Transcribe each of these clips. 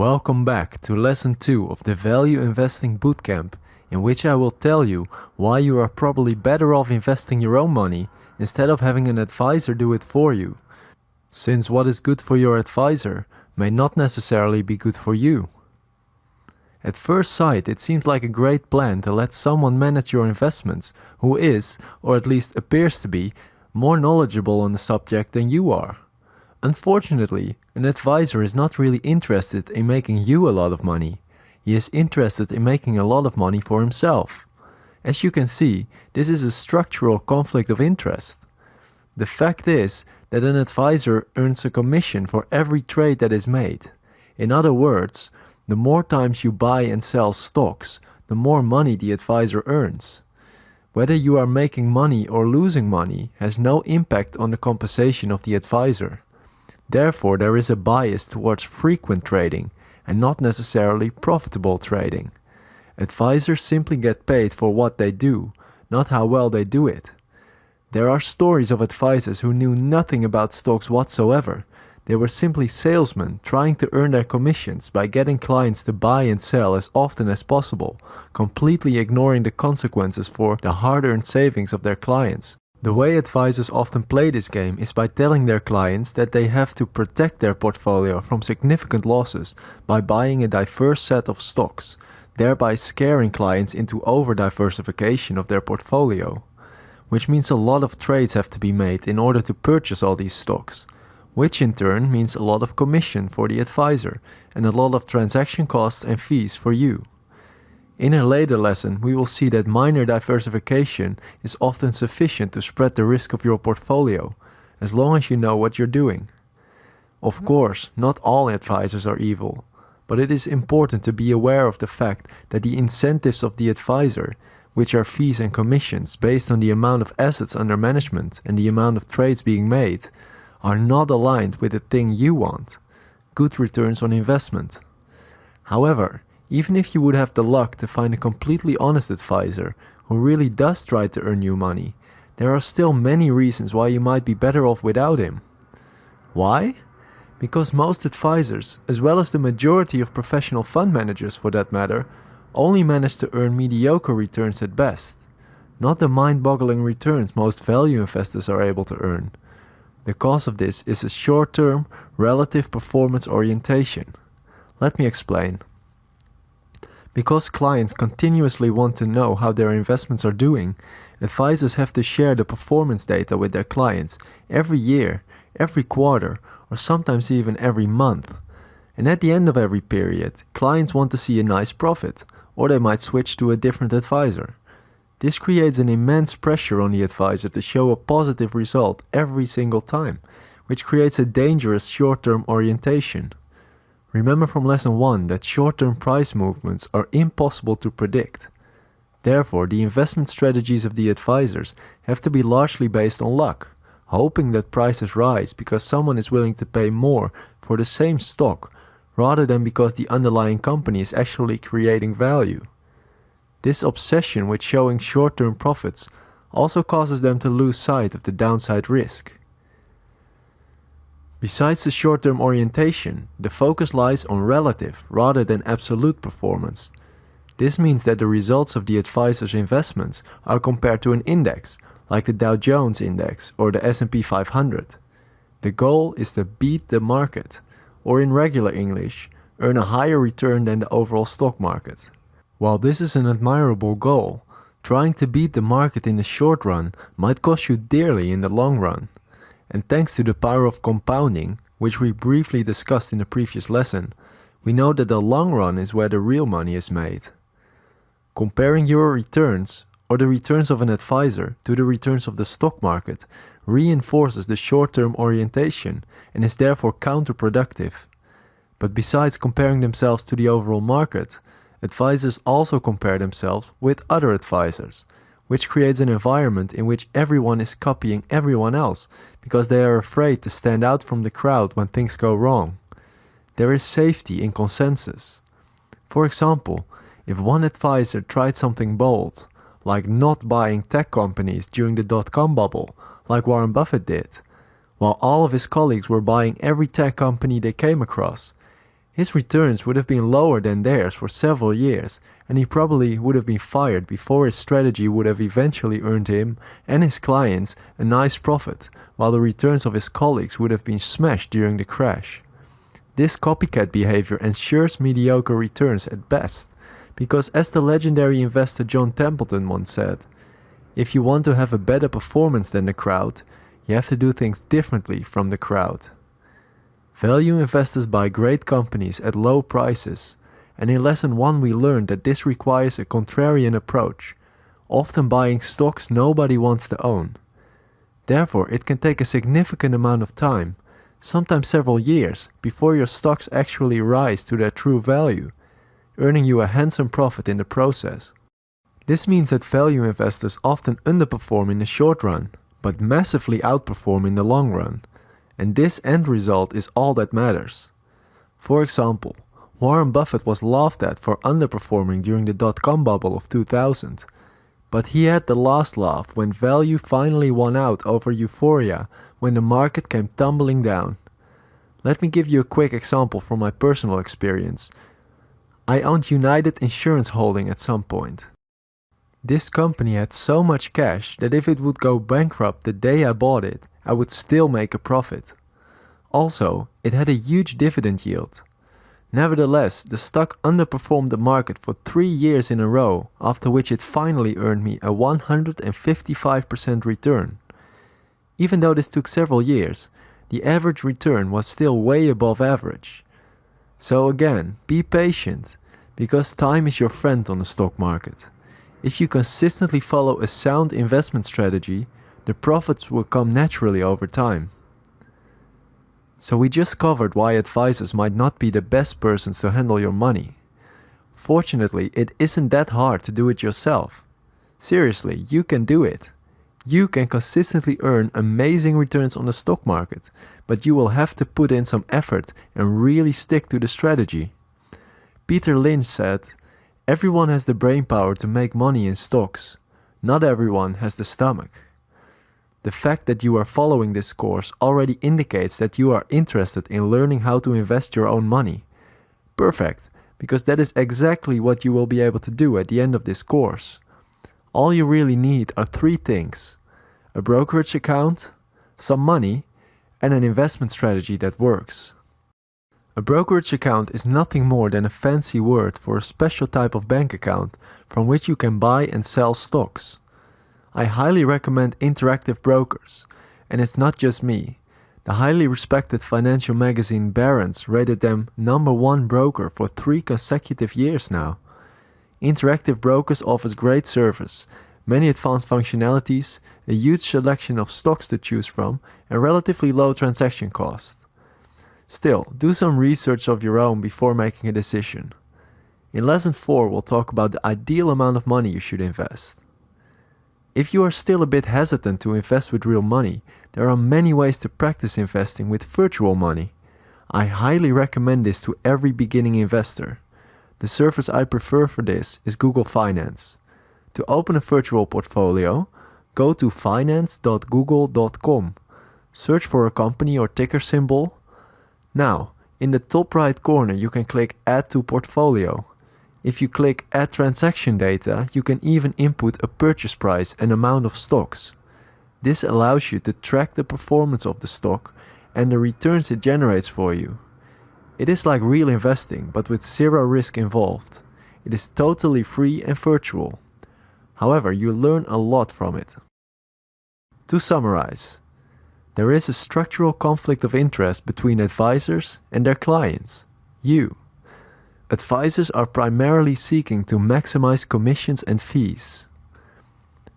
Welcome back to Lesson 2 of the Value Investing Bootcamp, in which I will tell you why you are probably better off investing your own money instead of having an advisor do it for you, since what is good for your advisor may not necessarily be good for you. At first sight, it seems like a great plan to let someone manage your investments who is, or at least appears to be, more knowledgeable on the subject than you are. Unfortunately, an advisor is not really interested in making you a lot of money. He is interested in making a lot of money for himself. As you can see, this is a structural conflict of interest. The fact is that an advisor earns a commission for every trade that is made. In other words, the more times you buy and sell stocks, the more money the advisor earns. Whether you are making money or losing money has no impact on the compensation of the advisor. Therefore, there is a bias towards frequent trading and not necessarily profitable trading. Advisors simply get paid for what they do, not how well they do it. There are stories of advisors who knew nothing about stocks whatsoever. They were simply salesmen trying to earn their commissions by getting clients to buy and sell as often as possible, completely ignoring the consequences for the hard-earned savings of their clients. The way advisors often play this game is by telling their clients that they have to protect their portfolio from significant losses by buying a diverse set of stocks, thereby scaring clients into over-diversification of their portfolio, which means a lot of trades have to be made in order to purchase all these stocks, which in turn means a lot of commission for the advisor and a lot of transaction costs and fees for you. In a later lesson, we will see that minor diversification is often sufficient to spread the risk of your portfolio, as long as you know what you're doing. Of course, not all advisors are evil, but it is important to be aware of the fact that the incentives of the advisor, which are fees and commissions based on the amount of assets under management and the amount of trades being made, are not aligned with the thing you want: good returns on investment. However, even if you would have the luck to find a completely honest advisor who really does try to earn you money, there are still many reasons why you might be better off without him. Why? Because most advisors, as well as the majority of professional fund managers for that matter, only manage to earn mediocre returns at best, not the mind-boggling returns most value investors are able to earn. The cause of this is a short-term, relative performance orientation. Let me explain. Because clients continuously want to know how their investments are doing, advisors have to share the performance data with their clients every year, every quarter, or sometimes even every month. And at the end of every period, clients want to see a nice profit, or they might switch to a different advisor. This creates an immense pressure on the advisor to show a positive result every single time, which creates a dangerous short-term orientation. Remember from lesson 1 that short-term price movements are impossible to predict. Therefore, the investment strategies of the advisors have to be largely based on luck, hoping that prices rise because someone is willing to pay more for the same stock, rather than because the underlying company is actually creating value. This obsession with showing short-term profits also causes them to lose sight of the downside risk. Besides the short-term orientation, the focus lies on relative rather than absolute performance. This means that the results of the advisor's investments are compared to an index, like the Dow Jones Index or the S&P 500. The goal is to beat the market, or in regular English, earn a higher return than the overall stock market. While this is an admirable goal, trying to beat the market in the short run might cost you dearly in the long run. And thanks to the power of compounding, which we briefly discussed in the previous lesson, we know that the long run is where the real money is made. Comparing your returns, or the returns of an advisor, to the returns of the stock market reinforces the short-term orientation and is therefore counterproductive. But besides comparing themselves to the overall market, advisors also compare themselves with other advisors, which creates an environment in which everyone is copying everyone else because they are afraid to stand out from the crowd when things go wrong. There is safety in consensus. For example, if one advisor tried something bold, like not buying tech companies during the dot-com bubble, like Warren Buffett did, while all of his colleagues were buying every tech company they came across, His returns would have been lower than theirs for several years, and he probably would have been fired before his strategy would have eventually earned him and his clients a nice profit, while the returns of his colleagues would have been smashed during the crash. This copycat behavior ensures mediocre returns at best, because as the legendary investor John Templeton once said, if you want to have a better performance than the crowd, you have to do things differently from the crowd. Value investors buy great companies at low prices, and in lesson 1 we learned that this requires a contrarian approach, often buying stocks nobody wants to own. Therefore, it can take a significant amount of time, sometimes several years, before your stocks actually rise to their true value, earning you a handsome profit in the process. This means that value investors often underperform in the short run, but massively outperform in the long run. And this end result is all that matters. For example, Warren Buffett was laughed at for underperforming during the dot-com bubble of 2000, but he had the last laugh when value finally won out over euphoria when the market came tumbling down. Let me give you a quick example from my personal experience. I owned United Insurance Holding at some point. This company had so much cash that if it would go bankrupt the day I bought it, I would still make a profit. Also, it had a huge dividend yield. Nevertheless, the stock underperformed the market for 3 years in a row, after which it finally earned me a 155% return. Even though this took several years, the average return was still way above average. So again, be patient, because time is your friend on the stock market. If you consistently follow a sound investment strategy, the profits will come naturally over time. So we just covered why advisors might not be the best persons to handle your money. Fortunately, it isn't that hard to do it yourself. Seriously, you can do it. You can consistently earn amazing returns on the stock market, but you will have to put in some effort and really stick to the strategy. Peter Lynch said, "Everyone has the brainpower to make money in stocks. Not everyone has the stomach." The fact that you are following this course already indicates that you are interested in learning how to invest your own money. Perfect, because that is exactly what you will be able to do at the end of this course. All you really need are 3 things: a brokerage account, some money, and an investment strategy that works. A brokerage account is nothing more than a fancy word for a special type of bank account from which you can buy and sell stocks. I highly recommend Interactive Brokers, and it's not just me. The highly respected financial magazine Barron's rated them #1 broker for 3 consecutive years now. Interactive Brokers offers great service, many advanced functionalities, a huge selection of stocks to choose from, and relatively low transaction costs. Still, do some research of your own before making a decision. In Lesson 4, we'll talk about the ideal amount of money you should invest. If you are still a bit hesitant to invest with real money, there are many ways to practice investing with virtual money. I highly recommend this to every beginning investor. The service I prefer for this is Google Finance. To open a virtual portfolio, go to finance.google.com. Search for a company or ticker symbol. Now, in the top right corner you can click Add to Portfolio. If you click Add Transaction Data, you can even input a purchase price and amount of stocks. This allows you to track the performance of the stock and the returns it generates for you. It is like real investing, but with 0 risk involved. It is totally free and virtual. However, you learn a lot from it. To summarize, there is a structural conflict of interest between advisors and their clients, you. Advisors are primarily seeking to maximize commissions and fees.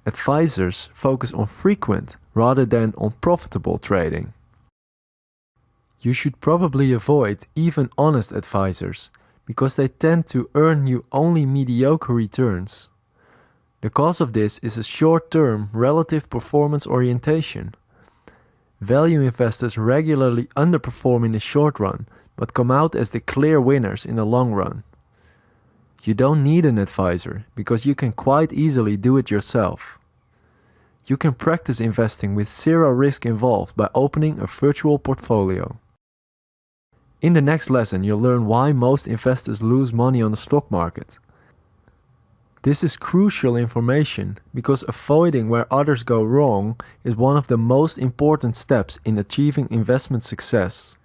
Advisors focus on frequent rather than on profitable trading. You should probably avoid even honest advisors because they tend to earn you only mediocre returns. The cause of this is a short-term relative performance orientation. Value investors regularly underperform in the short run but come out as the clear winners in the long run. You don't need an advisor because you can quite easily do it yourself. You can practice investing with 0 risk involved by opening a virtual portfolio. In the next lesson, you'll learn why most investors lose money on the stock market. This is crucial information because avoiding where others go wrong is one of the most important steps in achieving investment success.